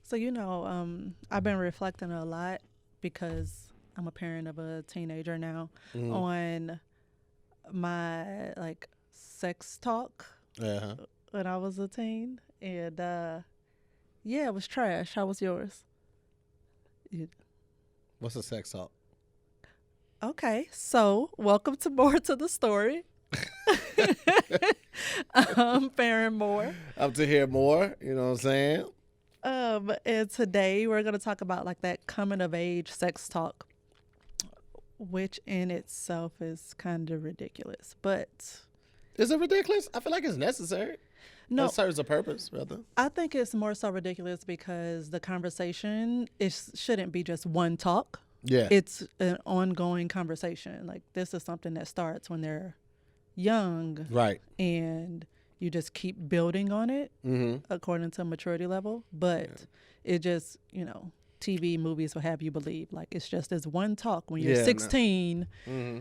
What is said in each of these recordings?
So, I've been reflecting a lot because I'm a parent of a teenager now Mm-hmm. on my like sex talk Uh-huh. when I was a teen. And yeah, it was trash. How was yours? You- What's a sex talk? Okay, so welcome to More to the Story. I'm Farron Moore. Up to hear more, you know what I'm saying? And today we're gonna talk about like that coming of age sex talk, which in itself is kind of ridiculous. But Is it ridiculous? I feel like it's necessary. no, It serves a purpose, rather. I think it's more so ridiculous because the conversation shouldn't be just one talk. Yeah. It's an ongoing conversation. Like this is something that starts when they're young, Right. and you just keep building on it Mm-hmm. according to maturity level. But it just, TV movies will have you believe like it's just this one talk when you're Yeah, no. 16. Mm-hmm.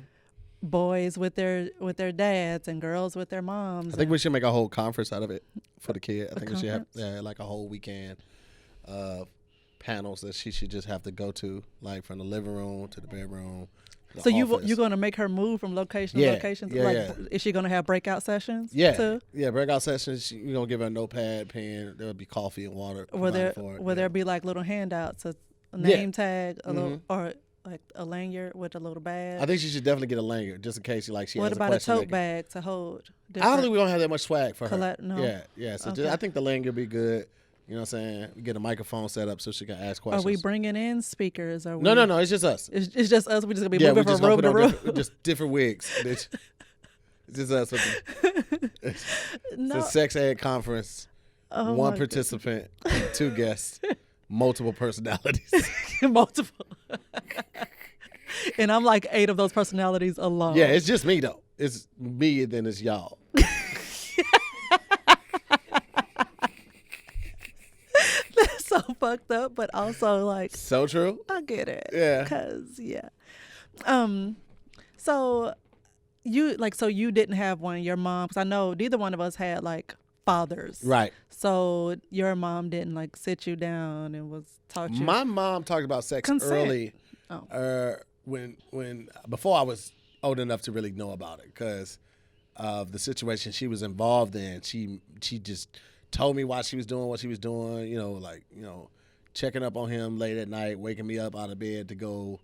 Boys with their dads and girls with their moms. I think we should make a whole conference out of it for the kid. I think we should have conference? like a whole weekend of panels that she should just have to go to, like from the living room to the bedroom. So you're gonna make her move from location to location? Is she gonna have breakout sessions? Yeah, too? yeah. Breakout sessions. You're gonna give her a notepad, pen. There'll be coffee and water. Will there for it. will there be like little handouts, a name tag, a little, or like a lanyard with a little bag? I think she should definitely get a lanyard just in case she What has about a a question. tote bag to hold? I don't think we don't have that much swag for her. No? Yeah. So Okay. I think the lanyard would be good. You know what I'm saying? We get a microphone set up so she can ask Are questions. we bringing in speakers? Or No. It's just us. It's just us. We just gonna be Yeah, we moving just from room gonna to put on room. just different wigs. It's just us. It's No. a sex ed conference. Oh One my participant, two guests, multiple personalities. multiple. And I'm like 8 of those personalities alone. Yeah, it's just me though. It's me and then it's y'all. That's so fucked up, but also like So true. I get it. Yeah. Cause yeah. So you didn't have one. Your mom, because I know neither one of us had like fathers. Right. So your mom didn't like sit you down and was taught you. My mom talked about sex Consent. early. Oh. When before I was old enough to really know about it because of the situation she was involved in. She just told me why she was doing what she was doing. Checking up on him late at night, waking me up out of bed to go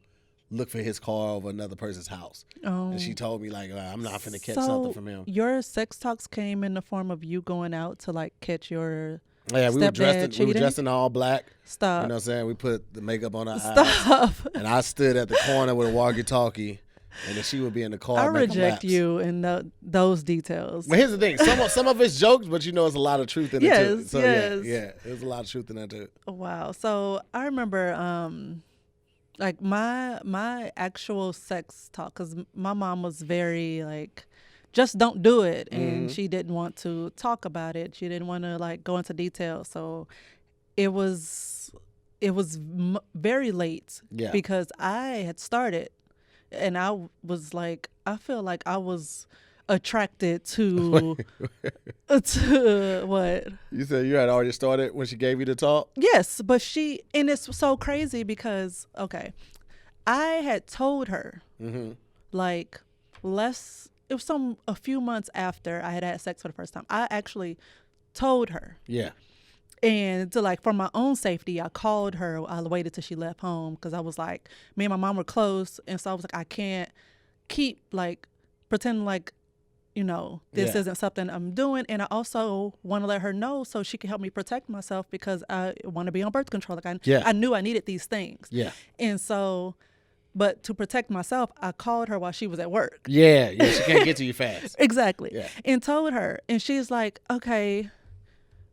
look for his car over another person's house. Oh. And she told me like, I'm not finna catch So something from him. your sex talks came in the form of you going out to like catch your Yeah, we were cheating? dressed in all black. Stop. You know what I'm saying? We put the makeup on our eyes. Stop. And I stood at the corner with a walkie-talkie, and then she would be in the car. I making reject laps. you in those details. But here's the thing: some of it's jokes, but it's a lot of truth in it too. Yes, So yes. yeah, there's a lot of truth in that too. Wow. So I remember like my actual sex talk, because my mom was very like, just don't do it, and she didn't want to talk about it. She didn't want to like go into detail. So it was very late. Yeah. Because I had started, and I was like, I feel like I was attracted to to what? You said you had already started when she gave you the talk. Yes, but and it's so crazy because okay, I had told her like it was a few months after I had sex for the first time. I actually told her. Yeah. And to like for my own safety, I called her. I waited till she left home because I was like, me and my mom were close, and so I was like, I can't keep like pretending like, this isn't something I'm doing, and I also want to let her know so she can help me protect myself because I want to be on birth control. Like I knew I needed these things. Yeah. And so, but to protect myself, I called her while she was at work. Yeah. She can't get to you fast. Exactly. Yeah. And told her, and she's like, okay,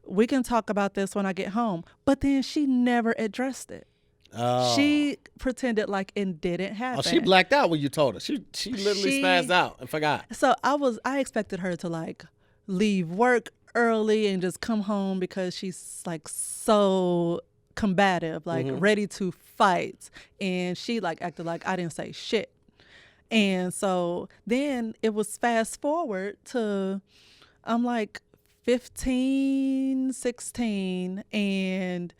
we can talk about this when I get home. But then she never addressed it. Oh. She pretended like it didn't happen. Oh, she blacked out when you told her. She literally spazzed out and forgot. So I expected her to like leave work early and just come home because she's like so combative, like ready to fight. And she like acted like I didn't say shit. And so then it was fast forward to, I'm like 15, 16, and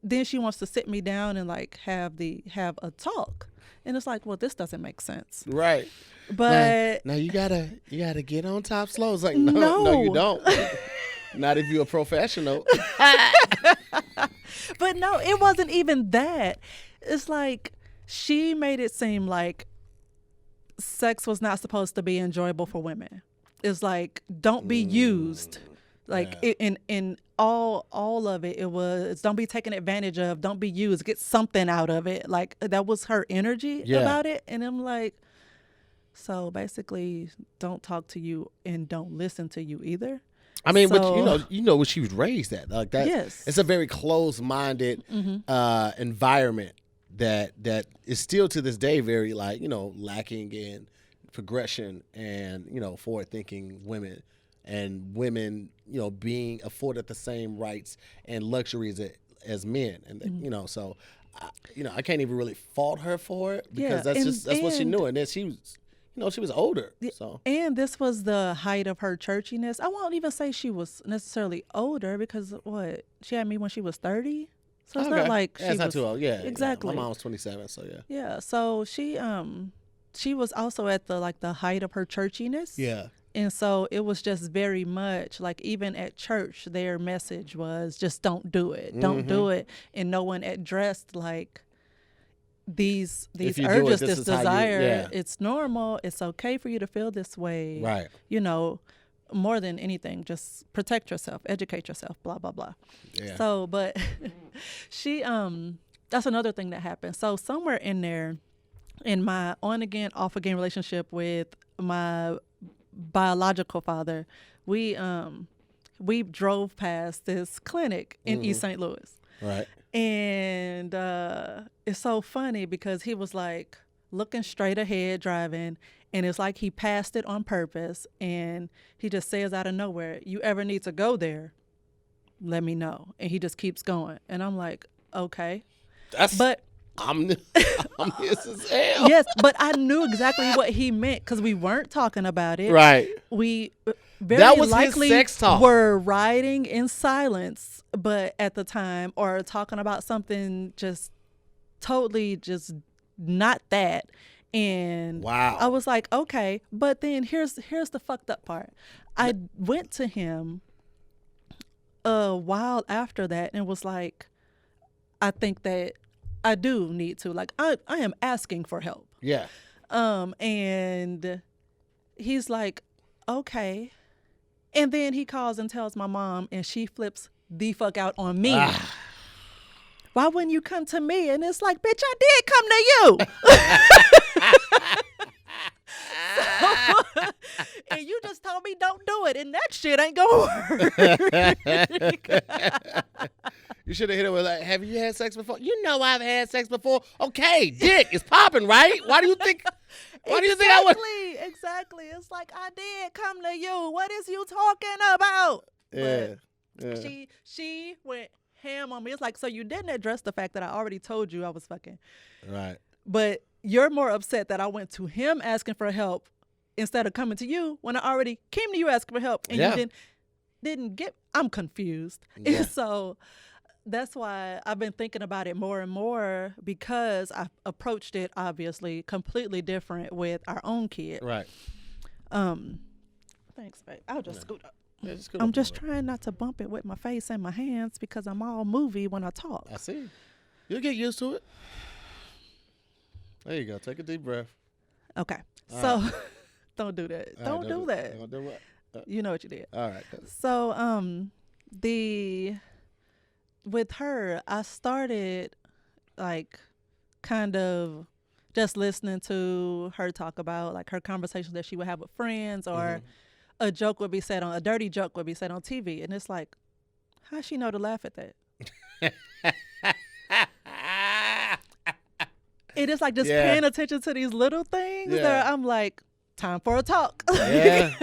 then she wants to sit me down and like have a talk, and it's like, well, this doesn't make sense. Right. But now you gotta get on top slow. It's like no, you don't. Not if you're a professional. But no, it wasn't even that. It's like she made it seem like sex was not supposed to be enjoyable for women. It's like, don't be used. Like in all of it, it was don't be taken advantage of, don't be used, get something out of it. Like that was her energy about it. And I'm like, so basically don't talk to you and don't listen to you either. I mean, but you know what she was raised at. Like that. Yes. It's a very closed-minded environment that is still to this day very like, lacking in progression and, forward-thinking women, and women, being afforded the same rights and luxuries as men. And, so, I can't even really fault her for it because that's what she knew. And then she was, she was older. So. And this was the height of her churchiness. I won't even say she was necessarily older because she had me when she was 30. So it's not like that's not too old. Yeah, exactly. Yeah. My mom was 27, so yeah. Yeah, so she was also at the height of her churchiness. Yeah. And so it was just very much like, even at church, their message was just don't do it. Don't do it. And no one addressed like these urges, this desire. It's normal. It's okay for you to feel this way. Right. More than anything, just protect yourself, educate yourself, blah, blah, blah. Yeah. So, but she, that's another thing that happened. So somewhere in there, in my on again, off again relationship with my biological father, we drove past this clinic in East St. Louis. Right. And it's so funny because he was like looking straight ahead driving, and it's like he passed it on purpose, and he just says out of nowhere, you ever need to go there, let me know. And he just keeps going. And I'm like, okay. I'm this as hell. Yes, but I knew exactly what he meant because we weren't talking about it. Right. We that was likely his sex talk. Were riding in silence, but at the time, or talking about something just totally just not that. And wow. I was like, okay, but then here's the fucked up part. I went to him a while after that and was like, I think that I do need to, like, I am asking for help. Yeah. And he's like, okay. And then he calls and tells my mom, and she flips the fuck out on me. Why wouldn't you come to me? And it's like, bitch, I did come to you. And you just told me don't do it, and that shit ain't gonna work. You should have hit it with like, have you had sex before? You know I've had sex before. Okay, dick is popping, right? Why do you think I would? Exactly. It's like, I did come to you. What is you talking about? Yeah. But she went ham on me. It's like, so you didn't address the fact that I already told you I was fucking. Right. But you're more upset that I went to him asking for help instead of coming to you when I already came to you asking for help, and you didn't get. I'm confused. Yeah. And so that's why I've been thinking about it more and more, because I approached it obviously completely different with our own kid. Right. Thanks, babe. I'll just scoot up. Yeah, I'm just trying not to bump it with my face and my hands because I'm all movie when I talk. I see. You'll get used to it. There you go. Take a deep breath. Okay. So don't do that. Don't do that. Don't do what? You know what you did. All right. So with her, I started like kind of just listening to her talk about like her conversations that she would have with friends, or a dirty joke would be said on TV, and it's like, how she know to laugh at that? It is like just paying attention to these little things that I'm like, time for a talk. Yeah.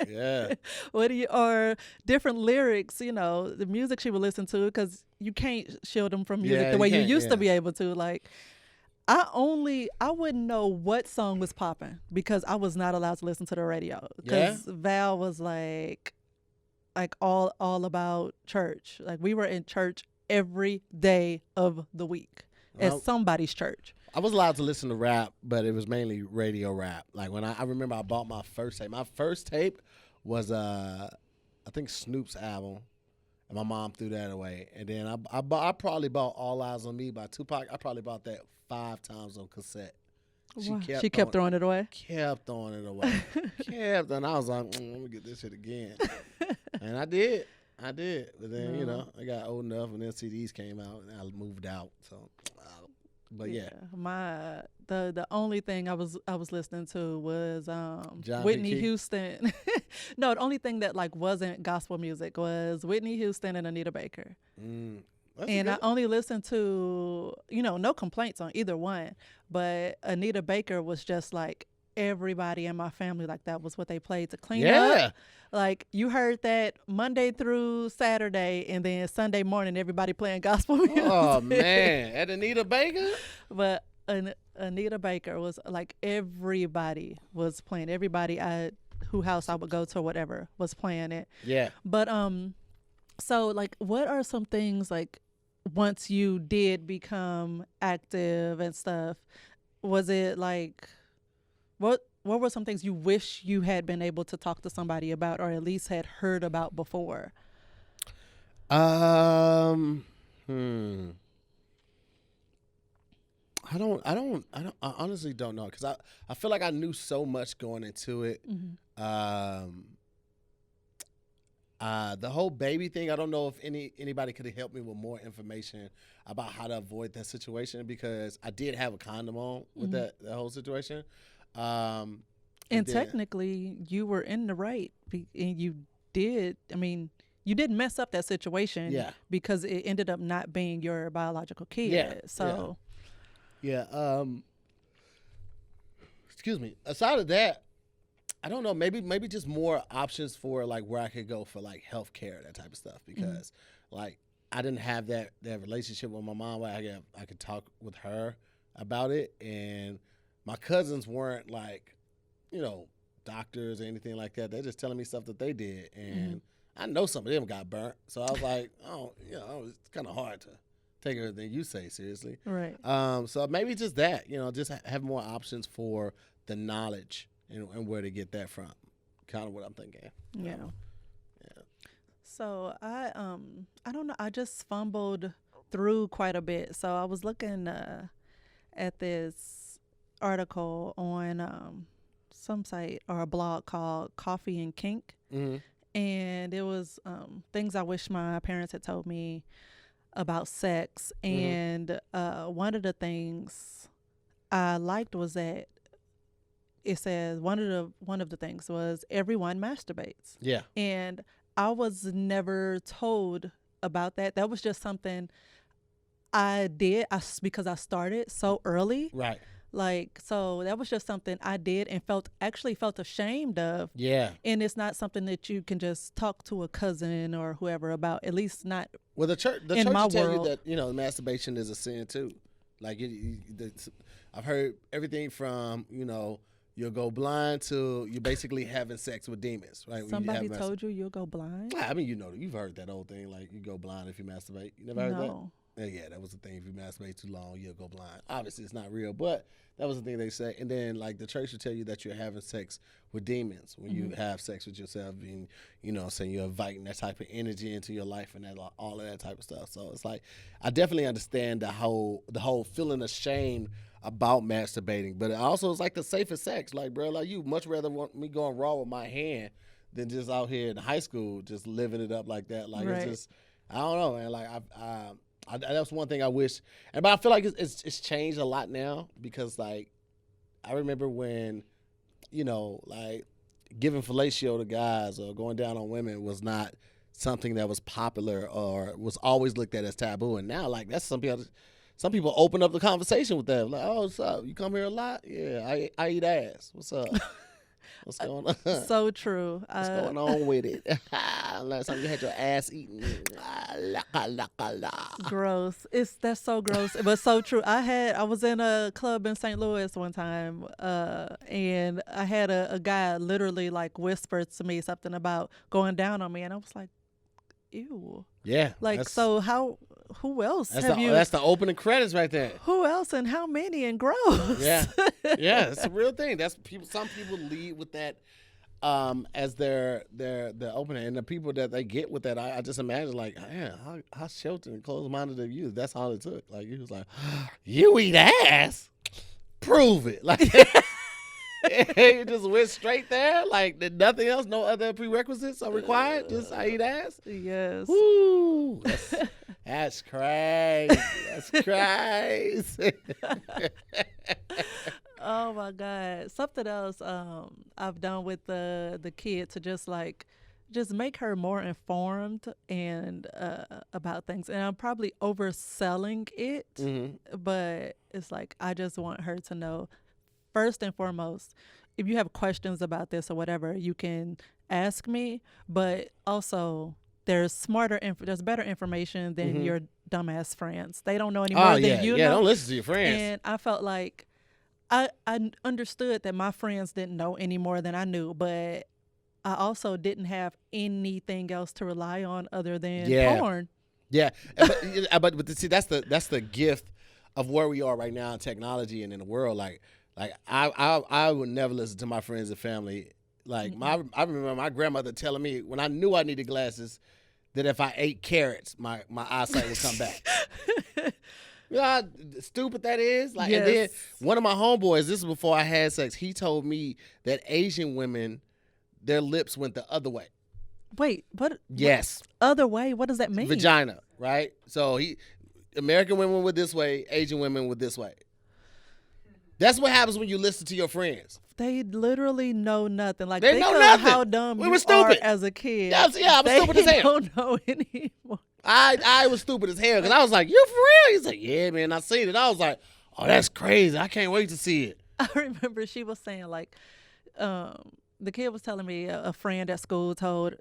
Yeah. Or different lyrics, the music she would listen to, because you can't shield them from music the way you used to be able to. Like, I wouldn't know what song was popping because I was not allowed to listen to the radio, because Val was like all about church. Like, we were in church every day of the week at somebody's church. I was allowed to listen to rap, but it was mainly radio rap. Like when I remember I bought my first tape. My first tape was I think Snoop's album, and my mom threw that away. And then I probably bought All Eyes on Me by Tupac. I probably bought that 5 times on cassette. She kept throwing it away. Kept throwing it away. Kept, and I was like, let me get this shit again. And I did. But then I got old enough, and then CDs came out, and I moved out. So, but yeah. The only thing I was listening to was John Whitney P. Houston. No, the only thing that like wasn't gospel music was Whitney Houston and Anita Baker. And I only listened to, no complaints on either one, but Anita Baker was just like everybody in my family, like that was what they played to clean up. Like you heard that Monday through Saturday, and then Sunday morning everybody playing gospel music. Oh man, at Anita Baker? But Anita Baker was like everybody was playing. Everybody who house I would go to or whatever was playing it. Yeah. But so like what are some things like once you did become active and stuff, was it like what were some things you wish you had been able to talk to somebody about or at least had heard about before? I honestly don't know, because I feel like I knew so much going into it. The whole baby thing, I don't know if anybody could have helped me with more information about how to avoid that situation, because I did have a condom on with that whole situation. And technically, you were in the right, and you didn't mess up that situation because it ended up not being your biological kid. Excuse me. Aside of that, I don't know, maybe just more options for like where I could go for like healthcare, that type of stuff, because like I didn't have that relationship with my mom where I could talk with her about it, and my cousins weren't like, doctors or anything like that. They're just telling me stuff that they did, and I know some of them got burnt, so I was like, it's kind of hard to take everything you say seriously. Right. So maybe just that, just have more options for the knowledge and where to get that from. Kind of what I'm thinking. Yeah. So I don't know. I just fumbled through quite a bit. So I was looking at this article on some site or a blog called Coffee and Kink. And it was things I wish my parents had told me about sex. And one of the things I liked was that it says one of the things was everyone masturbates. Yeah. And I was never told about that. That was just something I did because I started so early. Right. Like, so that was just something I did and felt ashamed of. Yeah. And it's not something that you can just talk to a cousin or whoever about, at least not well, the church in my will tell world. you that, masturbation is a sin too. Like, I've heard everything from, you'll go blind to you're basically having sex with demons, right? Somebody told you you'll go blind? I mean, you've heard that old thing, like you go blind if you masturbate. You never heard No. that? Yeah, that was the thing. If you masturbate too long, you'll go blind. Obviously, it's not real, but that was the thing they say. And then, like, the church will tell you that you're having sex with demons when you have sex with yourself, and saying you're inviting that type of energy into your life and that all of that type of stuff. So it's like, I definitely understand the whole feeling of shame about masturbating, but it also is like the safest sex. Like, bro, like you much rather want me going raw with my hand than just out here in high school just living it up like that. Like, It's just, I don't know, man. Like that's one thing I wish, but I feel like it's changed a lot now, because like I remember when, like giving fellatio to guys or going down on women was not something that was popular or was always looked at as taboo, and now like that's some people open up the conversation with them. Like, oh, what's up? You come here a lot? Yeah, I eat ass. What's up? What's going on? So true. What's going on with it? Last time you had your ass eaten. Gross. That's so gross, but so true. I was in a club in St. Louis one time, and I had a guy literally like whisper to me something about going down on me, and I was like, ew. Yeah. Like, so how who else That's the opening credits right there. Who else and how many and gross? Yeah, it's a real thing. That's people. Some people lead with that as their opening, and the people that they get with that, I just imagine like, man, how sheltered and closed-minded of you. That's all it took. Like he was like, you eat ass, prove it. Like you just went straight there. Like nothing else, no other prerequisites are required. Just I eat ass. Yes. Woo, that's crazy. That's crazy. Oh my God. Something else I've done with the kid to just make her more informed and about things. And I'm probably overselling it, but it's like I just want her to know, first and foremost, if you have questions about this or whatever, you can ask me, but also there's better information than your dumbass friends. They don't know any more than you know. Yeah, don't listen to your friends. And I felt like I understood that my friends didn't know any more than I knew, but I also didn't have anything else to rely on other than porn. Yeah, but see, that's the gift of where we are right now in technology and in the world. Like I would never listen to my friends and family. Like I remember my grandmother telling me when I knew I needed glasses that if I ate carrots, my eyesight would come back. You know how stupid that is? Like, yes. And then one of my homeboys, this is before I had sex, he told me that Asian women, their lips went the other way. Wait, what? Yes. What other way? What does that mean? Vagina, right? So American women were this way, Asian women were this way. That's what happens when you listen to your friends. They literally know nothing. Like they know nothing. Nothing. How dumb we you were stupid. Are as a kid. Yeah, I was stupid as hell. They don't know anymore. I was stupid as hell because I was like, "You for real?" He's like, "Yeah, man, I seen it." I was like, "Oh, that's crazy! I can't wait to see it." I remember she was saying like, the kid was telling me a friend at school told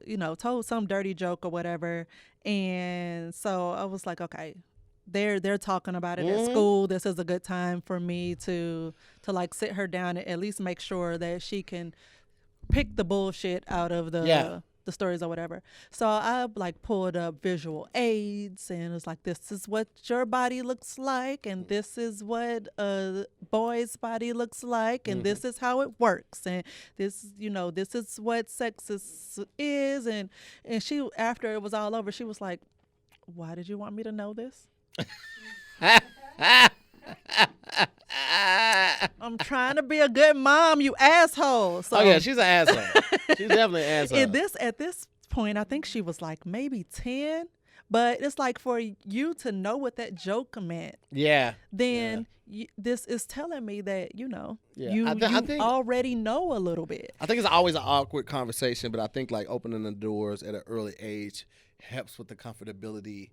some dirty joke or whatever, and so I was like, okay, they're talking about it at school. This is a good time for me to like sit her down and at least make sure that she can pick the bullshit out of the stories or whatever. So I like pulled up visual aids and it was like, this is what your body looks like and this is what a boy's body looks like and this is how it works and this is what sex is and she, after it was all over, she was like, why did you want me to know this? I'm trying to be a good mom, you asshole. So, oh yeah, she's an asshole. She's definitely an asshole. At this point, I think she was like maybe 10, but it's like for you to know what that joke meant. Yeah. Then this is telling me that you I think, already know a little bit. I think it's always an awkward conversation, but I think like opening the doors at an early age helps with the comfortability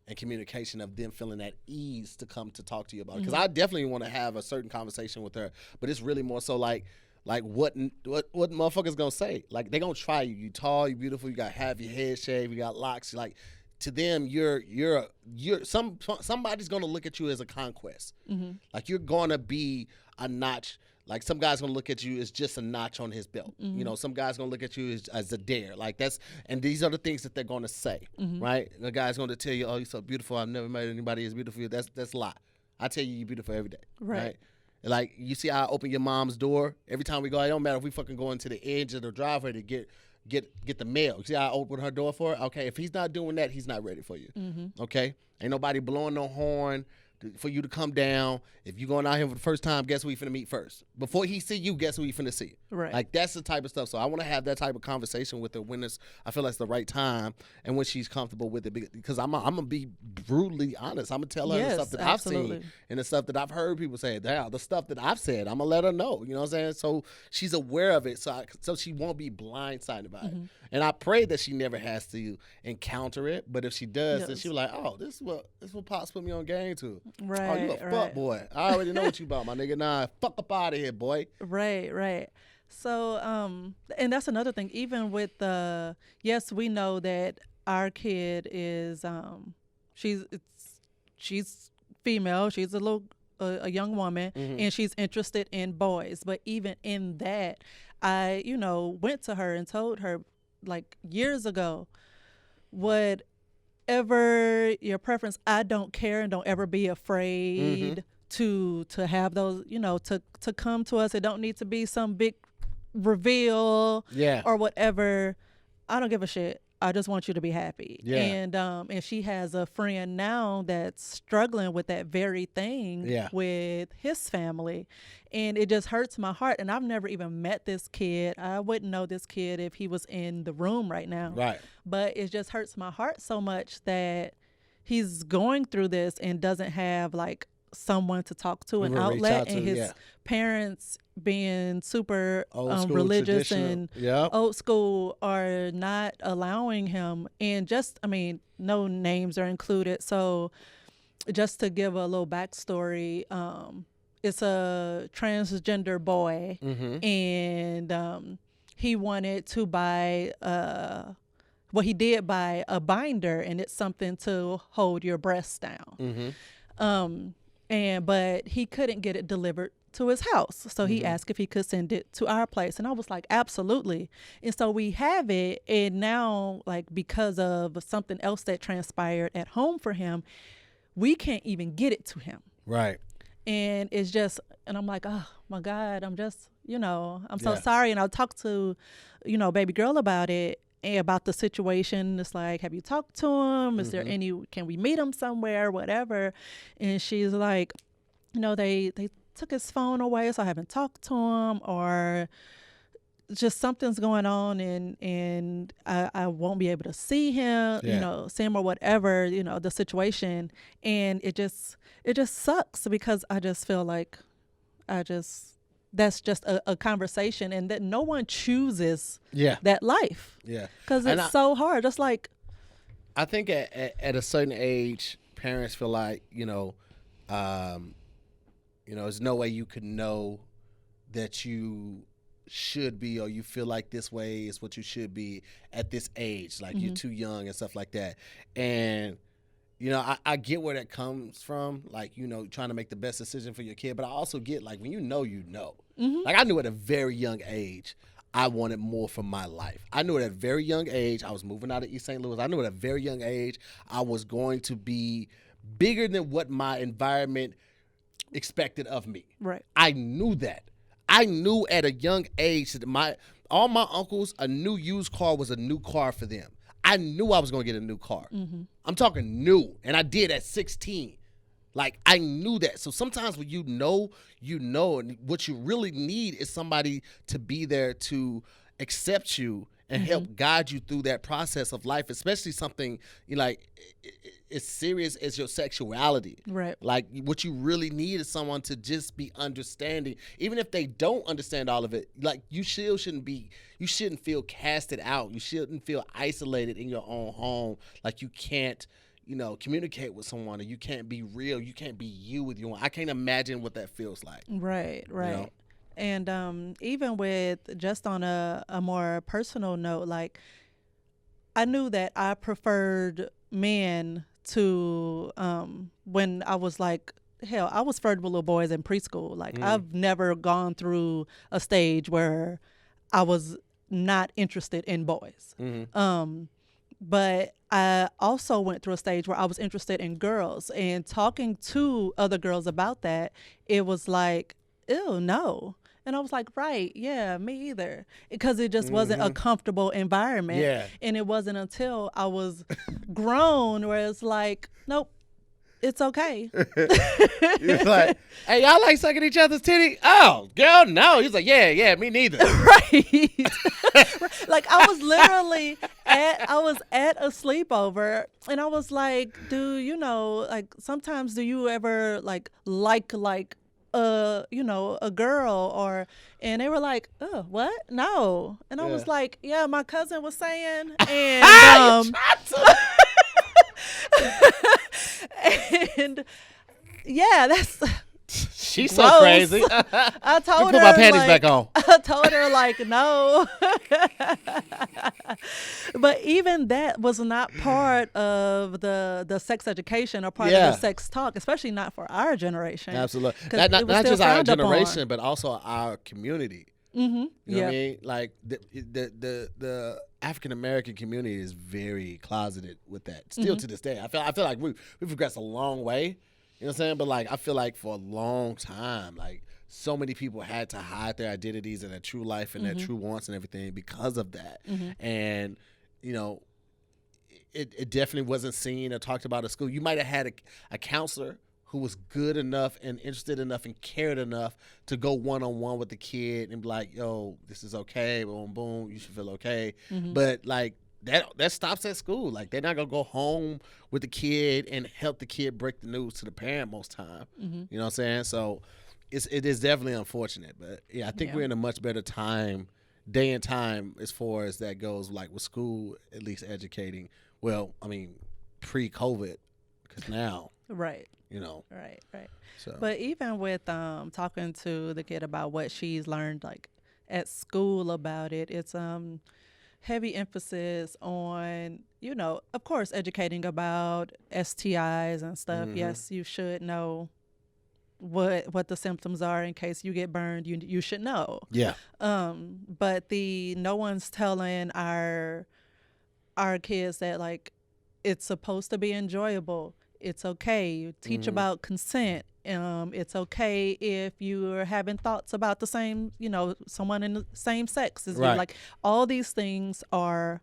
and communication of them feeling at ease to come to talk to you about it. Because I definitely want to have a certain conversation with her, but it's really more so like what motherfuckers gonna say? Like they gonna try you. You tall, you beautiful, you got half your head shaved, you got locks. Like to them, you're somebody's gonna look at you as a conquest. Like you're gonna be a notch. Like some guy's gonna look at you as just a notch on his belt. Some guy's gonna look at you as a dare. Like and these are the things that they're gonna say, right? The guy's gonna tell you, "Oh, you're so beautiful. I've never met anybody as beautiful." That's a lie. I tell you, you're beautiful every day, right? Like you see, I open your mom's door every time we go. It don't matter if we fucking go into the edge of the driveway to get the mail. You see, I open her door for her. Okay, if he's not doing that, he's not ready for you. Okay, ain't nobody blowing no horn for you to come down. If you going out here for the first time, guess who we finna meet first? Before he see you, guess who we finna see? Right. Like that's the type of stuff. So I want to have that type of conversation with her when I feel like it's the right time and when she's comfortable with it. Because I'm gonna be brutally honest. I'm gonna tell her the stuff that I've seen and the stuff that I've heard people say. The stuff that I've said, I'm gonna let her know. You know what I'm saying? So she's aware of it. So she won't be blindsided by it. And I pray that she never has to encounter it. But if she does, then she'll be like, oh, this is what Pops put me on game to. Right. Oh, you a fuck boy. I already know what you about, my nigga. Nah, fuck up out of here, boy. Right. So, and that's another thing. Even with yes, we know that our kid is, she's female. She's a young woman, and she's interested in boys. But even in that, I, went to her and told her like years ago what whatever your preference, I don't care, and don't ever be Mm-hmm. afraid to have those, to come to us. It don't need to be some big reveal Yeah. or whatever. I don't give a shit. I just want you to be happy. Yeah. And she has a friend now that's struggling with that very thing Yeah. with his family. And it just hurts my heart. And I've never even met this kid. I wouldn't know this kid if he was in the room right now. Right. But it just hurts my heart so much that he's going through this and doesn't have like someone to talk to, an Reach outlet, out to, and his yeah. parents being super Old school, religious traditional. and Yep. old school are not allowing him. And just, I mean, no names are included. So just to give a little backstory, it's a transgender boy, Mm-hmm. and he wanted to buy well, he did buy a binder, and it's something to hold your breasts down. Mm-hmm. But he couldn't get it delivered to his house. So he asked if he could send it to our place. And I was like, absolutely. And so we have it. And now, like, because of something else that transpired at home for him, we can't even get it to him. Right. And it's just, and I'm like, oh my God, I'm just, I'm so Yeah. sorry. And I'll talk to, baby girl about it, and about the situation. It's like, have you talked to him? Is there can we meet him somewhere, whatever? And she's like, they took his phone away, so I haven't talked to him, or just something's going on, and I won't be able to see him, see him or whatever, the situation. And it just sucks, because I just feel like that's just a conversation, and that no one chooses Yeah. that life, Yeah. because And it's so hard. Just like, I think at a certain age, parents feel like, there's no way you could know that you should be, or you feel like this way is what you should be at this age. Like you're too young and stuff like that. And, I get where that comes from, like, trying to make the best decision for your kid. But I also get, like, when you know. Like, I knew at a very young age I wanted more from my life. I knew at a very young age I was moving out of East St. Louis. I knew at a very young age I was going to be bigger than what my environment expected of me. right. I knew that. I knew at a young age that all my uncles, a new used car was a new car for them. I knew I was going to get a new car. I'm talking new, and I did at 16. Like, I knew that. So sometimes when you know, and what you really need is somebody to be there to accept you and help guide you through that process of life, especially something like as serious as your sexuality. Right. Like, what you really need is someone to just be understanding, even if they don't understand all of it. Like, you shouldn't feel casted out. You shouldn't feel isolated in your own home. Like, you can't, communicate with someone, or you can't be real. You can't be you with your own. I can't imagine what that feels like. Right. And even with, just on a more personal note, like, I knew that I preferred men to, when I was like, hell, I was flirting with little boys in preschool. Like, I've never gone through a stage where I was not interested in boys. But I also went through a stage where I was interested in girls, and talking to other girls about that, it was like, ew, no. And I was like, right, yeah, me either. Because it just wasn't a comfortable environment. Yeah. And it wasn't until I was grown where it's like, nope, it's okay. It's like, hey, y'all like sucking each other's titty? Oh, girl, no. He's like, yeah, me neither. Right. Like, I was literally at a sleepover, and I was like, like, sometimes do you ever like a girl, and they were like, oh, what? No. And I was like, yeah, my cousin was saying, and and yeah, that's She's gross. so crazy. I told put her, my panties like, back on. I told her, like, no. But even that was not part of the sex education or part of the sex talk, especially not for our generation. Absolutely. 'Cause it was Not still just our frowned upon. generation, but also our community. Mm-hmm. You know what I Yeah. mean? Like the African American community is very closeted with that. Still to this day, I feel like we've progressed a long way. You know what I'm saying? But like I feel like for a long time, like so many people had to hide their identities and their true life and their true wants and everything because of that. And you know, it definitely wasn't seen or talked about at school. You might have had a counselor who was good enough and interested enough and cared enough to go one-on-one with the kid and be like, yo, this is okay, boom, boom, you should feel okay. But like that stops at school. Like they're not gonna go home with the kid and help the kid break the news to the parent most time. You know what I'm saying? So it is definitely unfortunate. But yeah, I think we're in a much better day and time as far as that goes, like with school at least educating. Well, I mean, pre-COVID, because now, Right. you know. Right. So. But even with talking to the kid about what she's learned like at school about it, it's heavy emphasis on, you know, of course, educating about STIs and stuff. Yes, you should know what the symptoms are in case you get burned. You should know. Yeah. But no one's telling our kids that like it's supposed to be enjoyable. It's okay. You teach about consent. It's okay if you're having thoughts about the same, you know, someone in the same sex as you. Like all these things are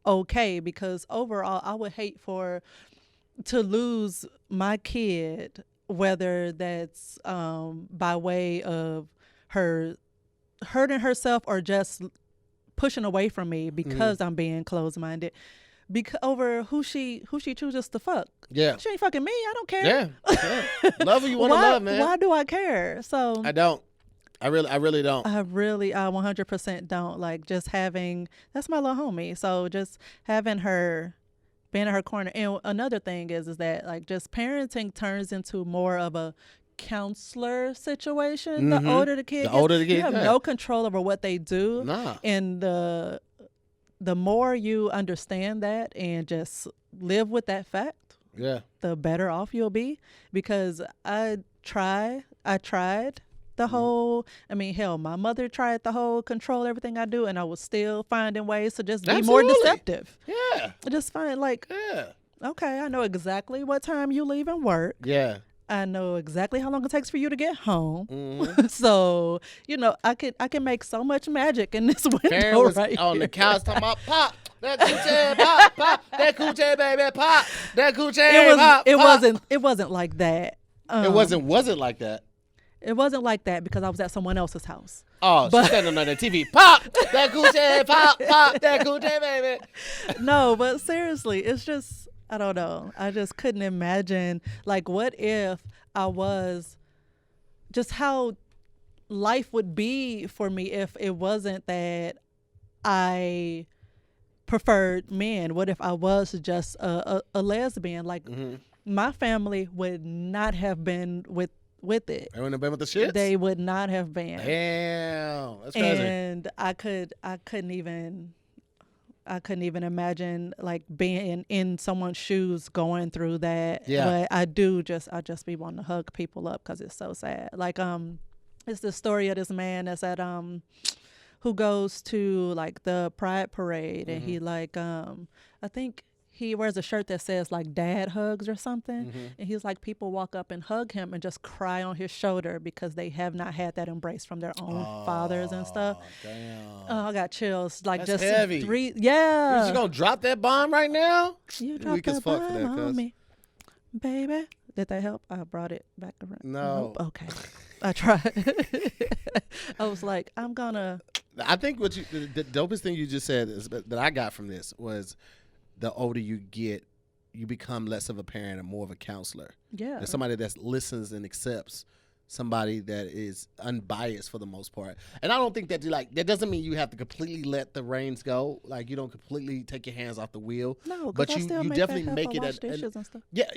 okay, because overall I would hate to lose my kid, whether that's by way of her hurting herself or just pushing away from me because I'm being closed-minded. Over who she chooses to fuck. Yeah. She ain't fucking me. I don't care. Yeah. Love who you want to love, man. Why do I care? So I don't. I really don't. I 100% don't. Like just having, that's my little homie. So just having her, being in her corner. And another thing is that like just parenting turns into more of a counselor situation. The older the kid gets, you have no control over what they do. Nah. And the more you understand that and just live with that fact, the better off you'll be. Because I tried the whole, I mean, hell, my mother tried the whole control everything I do, and I was still finding ways to just be more deceptive. Yeah. I just find like, okay, I know exactly what time you leave and work. Yeah. I know exactly how long it takes for you to get home. So, you know, I can make so much magic in this window Karen was right on here. the couch talking about pop. That coochie, pop, pop. That coochie, baby, pop. That coochie, pop. It wasn't like that. Was it like that? It wasn't like that because I was at someone else's house. Oh, she's standing on the TV. Pop. That coochie, pop, pop. That coochie, baby. No, but seriously, it's just, I don't know. I just couldn't imagine, like, what if I was, just how life would be for me if it wasn't that I preferred men. What if I was just a lesbian? Like, my family would not have been with it. They wouldn't have been with the shits? They would not have been. Damn. That's crazy. And I couldn't even imagine like being in someone's shoes going through that. Yeah. But I just be wanting to hug people up because it's so sad. Like it's the story of this man that's at who goes to like the Pride Parade and he like I think he wears a shirt that says like dad hugs or something. And he's like, people walk up and hug him and just cry on his shoulder because they have not had that embrace from their own fathers and stuff. Damn. Oh, I got chills. Like That's just heavy. Yeah. You just gonna drop that bomb right now? You dropped that bomb on me, baby. Did that help? I brought it back around. No. Nope. Okay. I tried. I was like, I'm gonna. I think the dopest thing you just said is that I got from this was, the older you get, you become less of a parent and more of a counselor. Yeah. And somebody that listens and accepts, somebody that is unbiased for the most part. And I don't think that that doesn't mean you have to completely let the reins go. Like you don't completely take your hands off the wheel. No, but I you still definitely make it wash dishes and stuff. Yeah.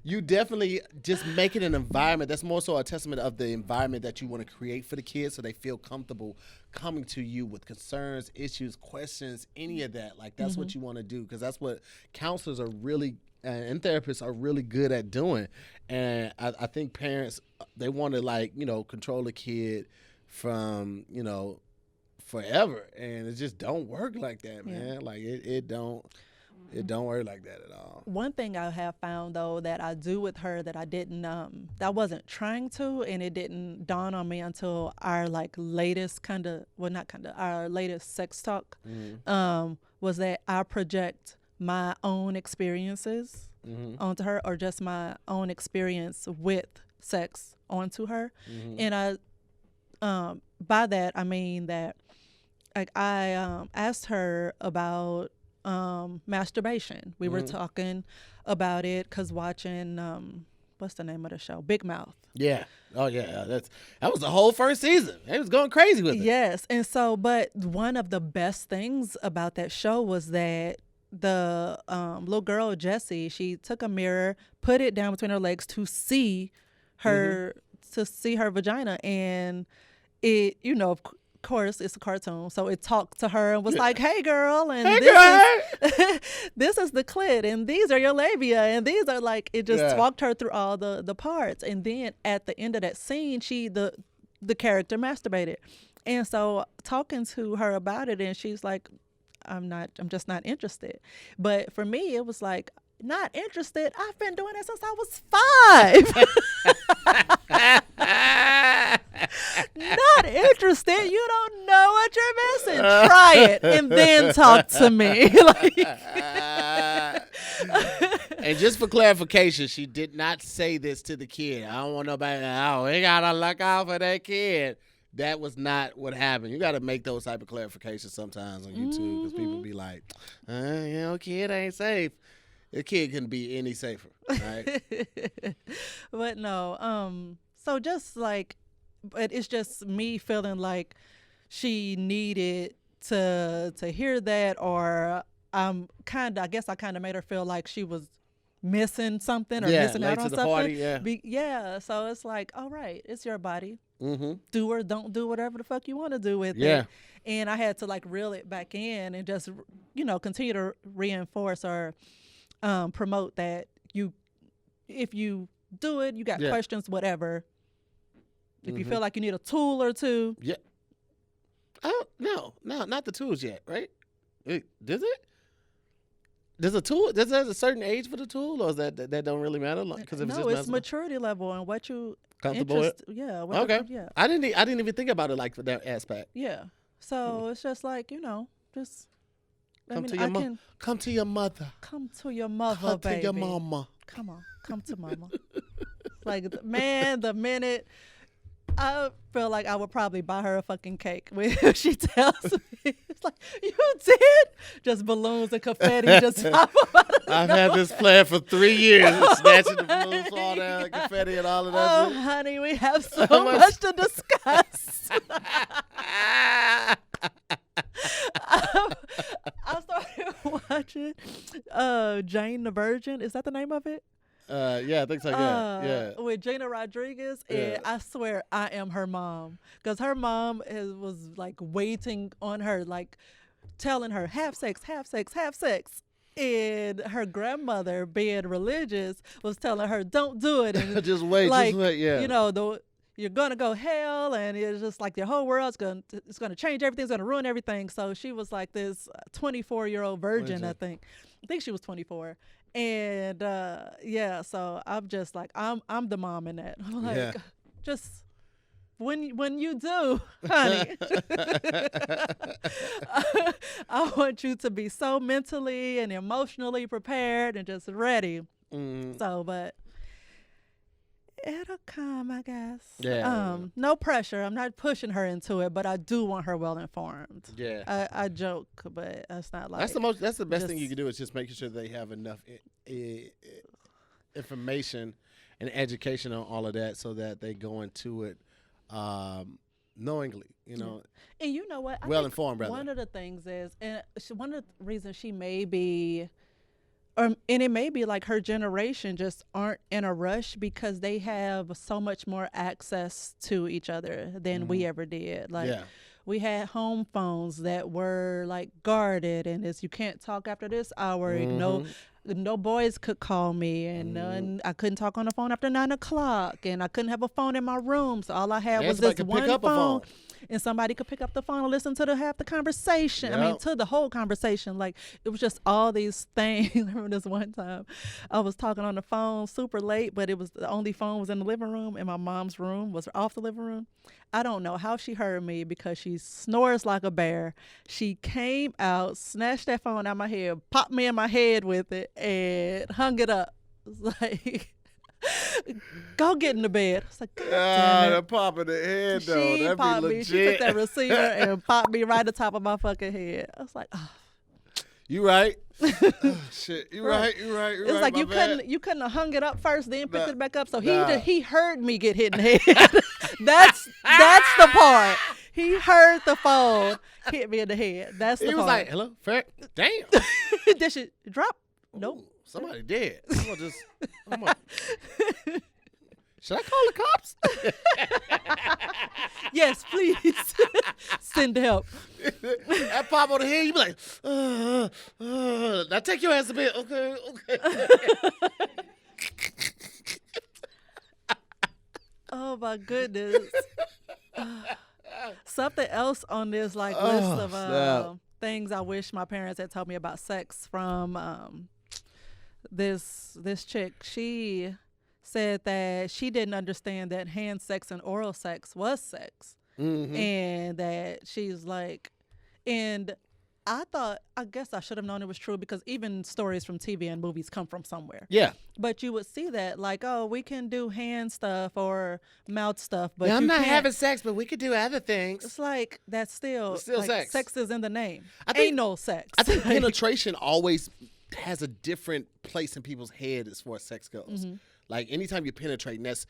You definitely just make it an environment. That's more so a testament of the environment that you want to create for the kids, so they feel comfortable coming to you with concerns, issues, questions, any of that. Like that's what you want to do, because that's what counselors are really and therapists are really good at doing. And I think parents, they want to, like, control a kid from forever, and it just don't work like that, man. Like it don't work like that at all. One thing I have found though that I do with her that I didn't that I wasn't trying to, and it didn't dawn on me until our latest our latest sex talk, was that I project my own experiences onto her, or just my own experience with sex onto her. And I by that I mean that I asked her about masturbation. We were talking about it because watching what's the name of the show? Big Mouth. Yeah. Oh yeah. That was the whole first season. They was going crazy with it. Yes. And so, but one of the best things about that show was that the little girl Jessie, she took a mirror, put it down between her legs to see her vagina, and it, of course it's a cartoon, so it talked to her and was like, hey girl, and this is the clit, and these are your labia, and these are it just walked her through all the parts. And then at the end of that scene, the character masturbated. And so talking to her about it, and she's like, I'm just not interested. But for me, it was like, not interested? I've been doing it since I was 5. Not interested? You don't know what you're missing. Try it and then talk to me. And just for clarification, she did not say this to the kid. I don't want nobody, we gotta look out for that kid. That was not what happened. You got to make those type of clarifications sometimes on YouTube, because people be like, kid ain't safe. The kid couldn't be any safer, right? But no, so just but it's just me feeling like she needed to hear that, or I guess I kind of made her feel like she was missing something, or missing out on something. Party, so it's like, all right, it's your body. Do or don't do whatever the fuck you want to do with it. Yeah. And I had to reel it back in and just, continue to reinforce or promote that if you do it, you got questions, whatever. If you feel like you need a tool or two. Yeah. No, not the tools yet, right? Does it? Does that a certain age for the tool, or is that don't really matter? It's maturity level and what you comfortable with. Yeah. Okay. I didn't even think about it for that aspect. Yeah. So it's just just come to your mother. Come to your mother, come baby. To your mama. Come on, come to mama. Man, the minute I feel like I would probably buy her a fucking cake when she tells me. It's like, you did? Just balloons and confetti just pop out of I've had this plan for 3 years. Snatching the balloons, all that confetti and all of that. Oh, honey, we have so much to discuss. I started watching Jane the Virgin. Is that the name of it? Yeah, I think so. Yeah. With Gina Rodriguez, and I swear I am her mom, because her mom was waiting on her, telling her have sex, and her grandmother, being religious, was telling her don't do it, and just wait, yeah, you're gonna go hell, and it's just your whole world's gonna change everything, it's gonna ruin everything. So she was this 24-year-old virgin. I think she was 24. And so I'm just I'm the mom in that. I'm just when you do, honey, I want you to be so mentally and emotionally prepared and just ready. So, but it'll come, I guess. Yeah. No pressure. I'm not pushing her into it, but I do want her well informed. Yeah. I joke, but it's not that's the best thing you can do, is just making sure they have enough information and education on all of that, so that they go into it knowingly, And you know what? Well informed, rather. One of the things is, and one of the reasons she may be And it may be like her generation just aren't in a rush because they have so much more access to each other than we ever did. Like Yeah. we had home phones that were like guarded, and it's you can't talk after this hour. No boys could call me, and I couldn't talk on the phone after 9 o'clock, and I couldn't have a phone in my room. So all I had And was somebody this could pick one up a phone, phone. and somebody could pick up the phone and listen to the half the conversation. I mean, Yep. to the whole conversation. Like it was just all these things. I remember this one time, I was talking on the phone super late, but it was the only phone was in the living room, and my mom's room was off the living room. I don't know how she heard me because she snores like a bear. She came out, snatched that phone out my head, popped me in my head with it, and hung it up. It's like, go get in the bed. I was like, God damn The it. pop in the head though. She That'd be popped me. legit. She took that receiver and popped me right the top of my fucking head. I was like, oh. You right. Oh, shit. You right. You right. You It's right. like My bad. you couldn't have hung it up first, then picked Nah. it back up. So Nah. he heard me get hit in the head. that's the part. He heard the phone hit me in the head. That's the He part. was like, "Hello, fair." Damn. Did she drop? Nope. Ooh, somebody dead. I'm gonna, should I call the cops? Yes, please. Send help. That pop on the head, you be like, now take your ass a bit. Okay. Oh my goodness. Something else on this like list of snap. things I wish my parents had told me about sex from this chick. She said that she didn't understand that hand sex and oral sex was sex. Mm-hmm. And that she's like, and I guess I should have known it was true because even stories from TV and movies come from somewhere. Yeah. But you would see that, like, oh, we can do hand stuff or mouth stuff, but Yeah, I'm you not can't. having sex, but we could do other things. It's like that's still, It's still like, sex. Sex is in the name. I think- Anal sex. I think Like, penetration always has a different place in people's head as far as sex goes. Like anytime you're penetrating, that's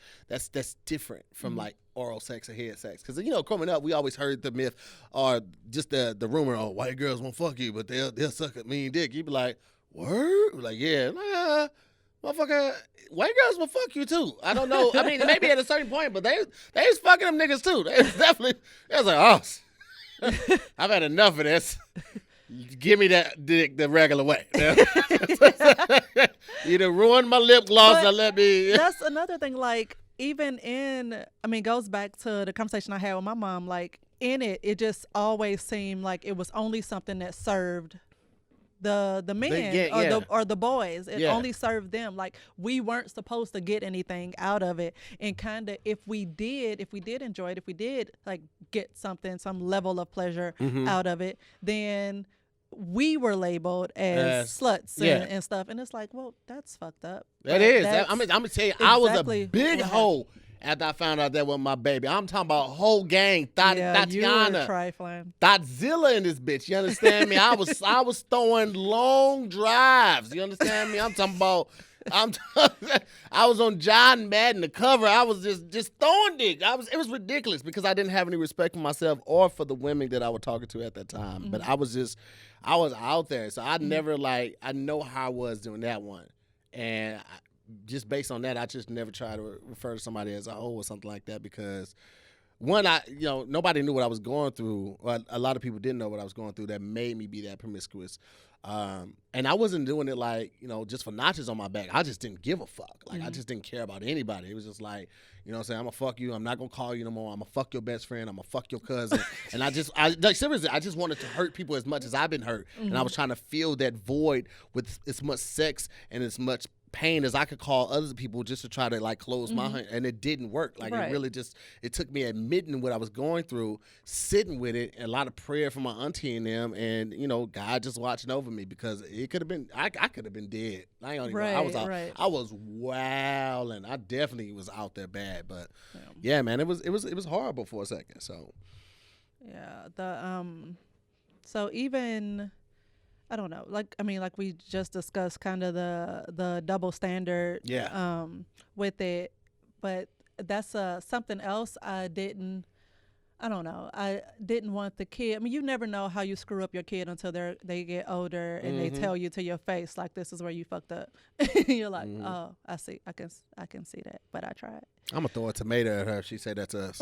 different from like oral sex or head sex. Because growing up, we always heard the myth or just the rumor, oh, white girls won't fuck you, but they'll suck a mean dick. You'd be like, word? Like, yeah, nah, motherfucker, white girls will fuck you too. I don't know. I mean, maybe at a certain point, but they was fucking them niggas too. They was like, oh, I've had enough of this. Give me that dick the regular way. You done ruined my lip gloss But and let me. that's another thing. Like, even goes back to the conversation I had with my mom. Like, in it just always seemed like it was only something that served the men or the boys. It only served them. Like, we weren't supposed to get anything out of it. And kind of if we did enjoy it, if we did like get some level of pleasure out of it, then we were labeled as sluts and stuff. And it's like, well, that's fucked up. That Like, is. that's I'm gonna tell you, I was a exactly big what hoe after I found out that was my baby. I'm talking about whole gang, Yeah, you were Tatiana, trifling. Thotzilla in this bitch. You understand me? I was throwing long drives. You understand me? I'm talking about. I was on John Madden, the cover. I was just throwing dick. It was ridiculous because I didn't have any respect for myself or for the women that I was talking to at that time. But I was out there. So I never I know how I was doing that one. And just based on that, I just never try to refer to somebody as a hoe or something like that because one, nobody knew what I was going through. Or a lot of people didn't know what I was going through that made me be that promiscuous. And I wasn't doing it just for notches on my back. I just didn't give a fuck. I just didn't care about anybody. It was just like, what I'm saying? I'm gonna fuck you. I'm not gonna call you no more. I'm gonna fuck your best friend. I'm gonna fuck your cousin. And seriously, I just wanted to hurt people as much as I've been hurt. And I was trying to fill that void with as much sex and as much pain as I could call other people just to try to close my hand, and it didn't work. It really it took me admitting what I was going through, sitting with it, and a lot of prayer from my auntie and them, and God just watching over me because it could have been I could have been dead. I ain't gonna I was out. Right. I was wilding. I definitely was out there bad, but yeah, man, it was horrible for a second. So yeah, so even. I don't know. Like we just discussed kind of the double standard with it, but that's something else I I don't know. I didn't want the kid. I mean, you never know how you screw up your kid until they get older and they tell you to your face like this is where you fucked up. You're like, oh, I see. I can see that, but I tried. I'm gonna throw a tomato at her if she said that to us.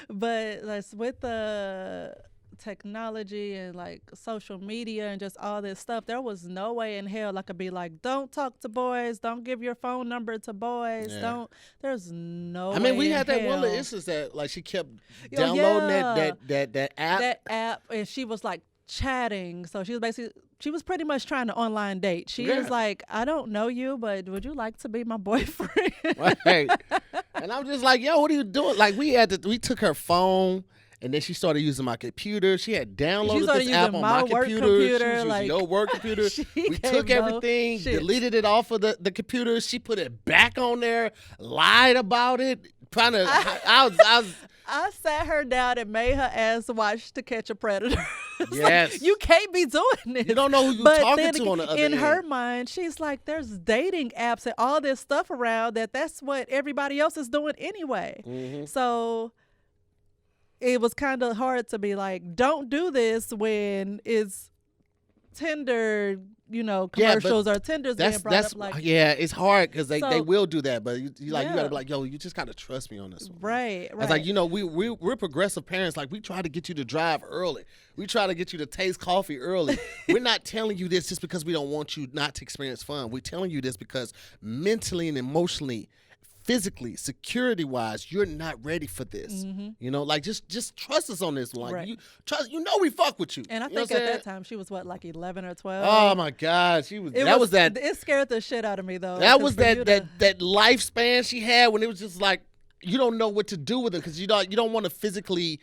But like with the technology and like social media and just all this stuff, there was no way in hell I could be like, don't talk to boys, don't give your phone number to boys, Yeah. there's no I mean, we way had in that one hell. little instance that like she kept Oh, downloading yeah. that app. That app, and she was like chatting, so she was pretty much trying to online date. She Yeah. was like, I don't know you, but would you like to be my boyfriend? Right. And I'm just like, yo, what are you doing? Like we took her phone. And then she started using my computer. She had downloaded started this app using on my my work computer. computer, She was using like, your work computer. she We gave took no everything, shit. deleted it off of the computer. She put it back on there, lied about it, trying to. I was I sat her down and made her ass watch To Catch a Predator. It's Yes. like, you can't be doing this. You don't know who you're But talking then to on the other in end. her mind, she's like, there's dating apps and all this stuff around that's what everybody else is doing anyway. Mm-hmm. So it was kind of hard to be like, don't do this when it's Tinder, commercials or Tinder's being brought up. Like, yeah, it's hard because they So- will do that, but you Yeah. gotta be like, yo, you just gotta trust me on this one. right. It's like, we're progressive parents. Like, we try to get you to drive early. We try to get you to taste coffee early. We're not telling you this just because we don't want you not to experience fun. We're telling you this because mentally and emotionally, physically, security-wise, you're not ready for this. Like, just trust us on this one. Like, Right. you trust. We fuck with you. And I You know think what at I'm that time she was like 11 or 12. Oh my God, she was. That was that. It scared the shit out of me though. That 'cause was for you that lifespan she had when it was just like you don't know what to do with it because you don't want to physically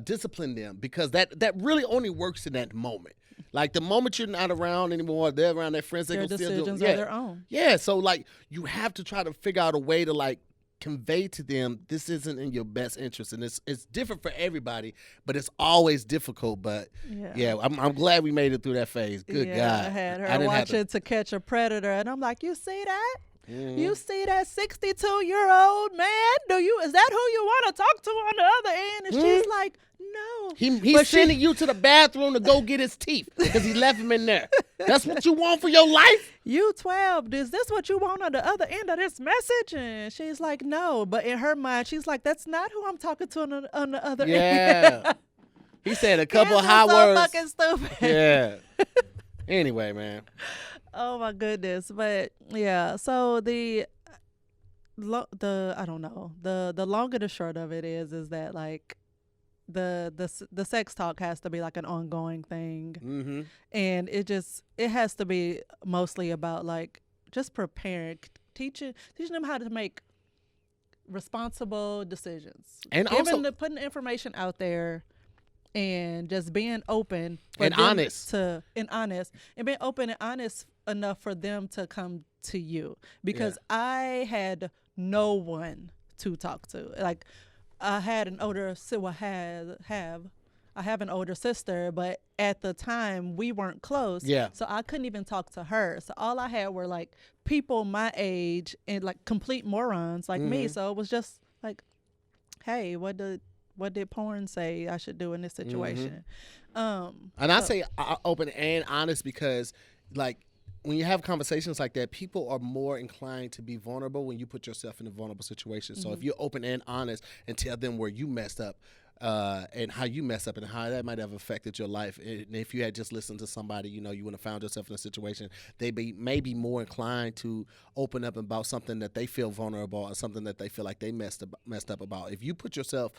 discipline them because that really only works in that moment. Like the moment you're not around anymore, they're around their friends. They their can still do decisions it. are their own. Yeah, so like you have to try to figure out a way to like convey to them this isn't in your best interest, and it's different for everybody, but it's always difficult. But yeah, I'm glad we made it through that phase. Good yeah, God, I had her didn't have watching To Catch a Predator, and I'm like, you see that? Mhm. You see that 62-year-old man? Is that who you want to talk to on the other end? And she's like, no. He's sending you to the bathroom to go get his teeth because he left him in there. That's what you want for your life? You 12. Is this what you want on the other end of this message? And she's like, no. But in her mind, she's like, that's not who I'm talking to on the other end. Yeah. He said a couple Kids hot are so words. fucking stupid. Yeah. Anyway, man. Oh my goodness. But yeah, so the I don't know. The long and the short of it is that like the sex talk has to be like an ongoing thing. Mm-hmm. And it has to be mostly about like just preparing, teaching them how to make responsible decisions. And also putting information out there and just being open and honest and being open and honest enough for them to come to you, because I had no one to talk to. Like I had an older I have an older sister, but at the time we weren't close. Yeah. So I couldn't even talk to her. So all I had were like people my age and like complete morons like me. So it was just like, hey, what did porn say I should do in this situation? I say open and honest because like when you have conversations like that, people are more inclined to be vulnerable when you put yourself in a vulnerable situation. So if you're open and honest and tell them where you messed up, and how you mess up and how that might have affected your life. And if you had just listened to somebody, you would have found yourself in a situation, they may be more inclined to open up about something that they feel vulnerable or something that they feel like they messed up about. If you put yourself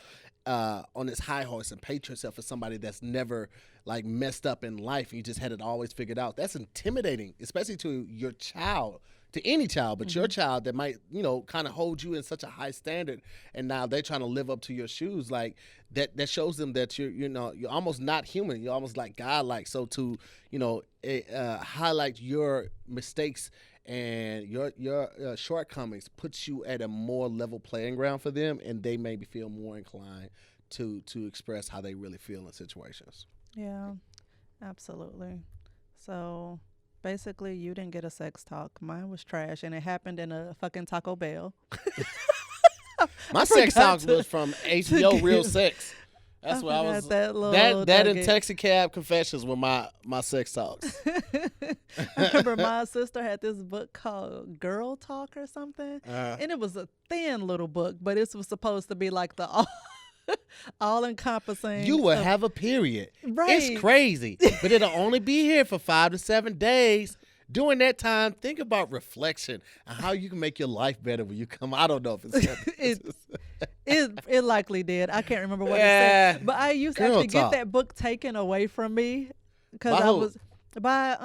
on this high horse and paint yourself as somebody that's never like messed up in life, and you just had it always figured out, that's intimidating, especially to your child. To any child, but your child that might, kind of hold you in such a high standard, and now they're trying to live up to your shoes, like that shows them that you're almost not human. You're almost like godlike. So to highlight your mistakes and your shortcomings puts you at a more level playing ground for them, and they maybe feel more inclined to express how they really feel in situations. Yeah, absolutely. So basically, you didn't get a sex talk. Mine was trash, and it happened in a fucking Taco Bell. My sex talk was from HBO Real Sex. That's what I was. That and Taxi Cab Confessions were my sex talks. I remember my sister had this book called Girl Talk or something, and it was a thin little book, but it was supposed to be like the all encompassing. You will have a period. Right. It's crazy, but it'll only be here for 5 to 7 days. During that time, think about reflection and how you can make your life better when you come. I don't know if it likely did. I can't remember what it said, but I used to actually get that book taken away from me because I was by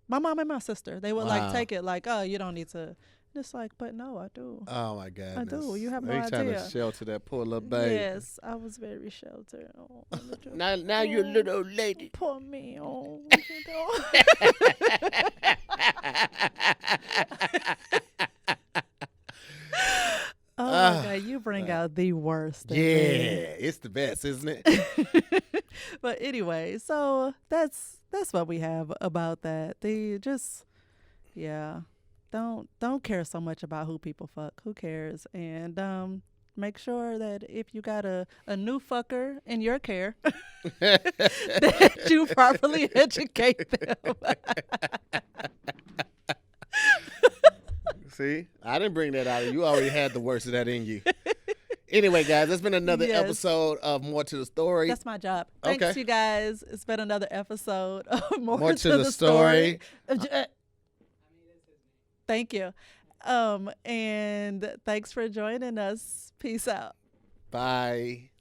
my mom and my sister. They would like take it like, oh, you don't need to. It's like, but no, I do. Oh my God, I do. You have no idea. idea. Trying to shelter that poor little baby. Yes, I was very sheltered. Oh, now you're a little old lady. Poor me. Oh, oh my God, you bring out the worst. Yeah, it's the best, isn't it? But anyway, so that's what we have about that. Don't care so much about who people fuck. Who cares? And make sure that if you got a new fucker in your care, that you properly educate them. See, I didn't bring that out. You already had the worst of that in you. Anyway, guys, that's been another episode of More to the Story. That's my job. Thanks, you guys. It's been another episode of More to the Story. Thank you. And thanks for joining us. Peace out. Bye.